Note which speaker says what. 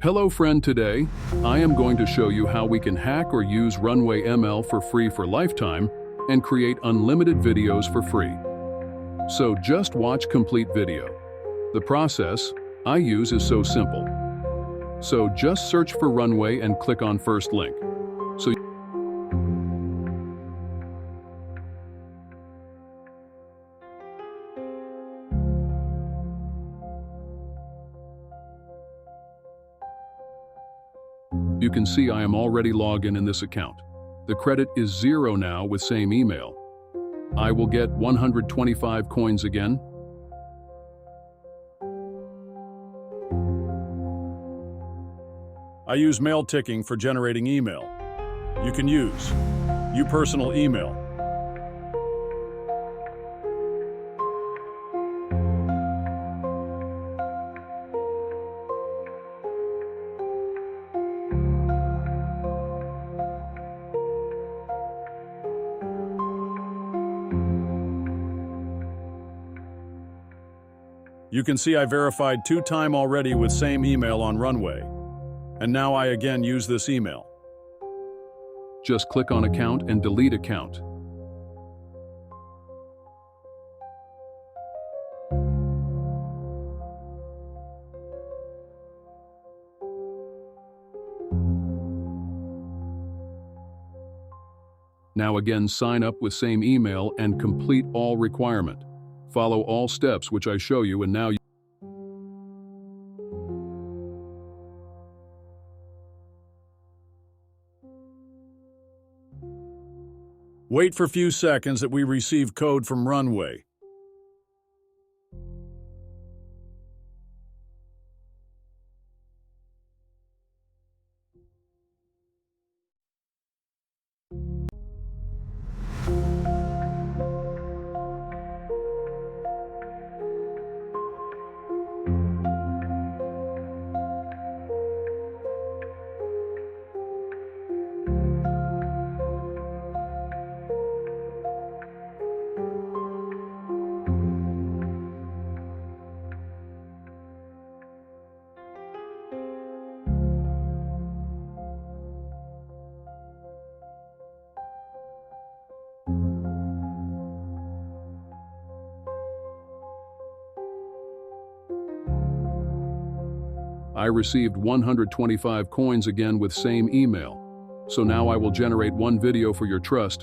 Speaker 1: Hello friend, today I am going to show you how we can hack or use Runway ML for free for lifetime and create unlimited videos for free. So just watch complete video. The process I use is so simple. So just search for Runway and click on first link. So you can see I am already logged in this account. The credit is 0 now with same email. I will get 125 coins again.
Speaker 2: I use mail ticking for generating email. You can use personal email. You can see I verified 2 times already with same email on Runway. And now I again use this email.
Speaker 1: Just click on account and delete account. Now again sign up with same email and complete all requirement. Follow all steps which I show you, and now
Speaker 2: Wait for few seconds that we receive code from Runway.
Speaker 1: I received 125 coins again with same email. So now I will generate one video for your trust.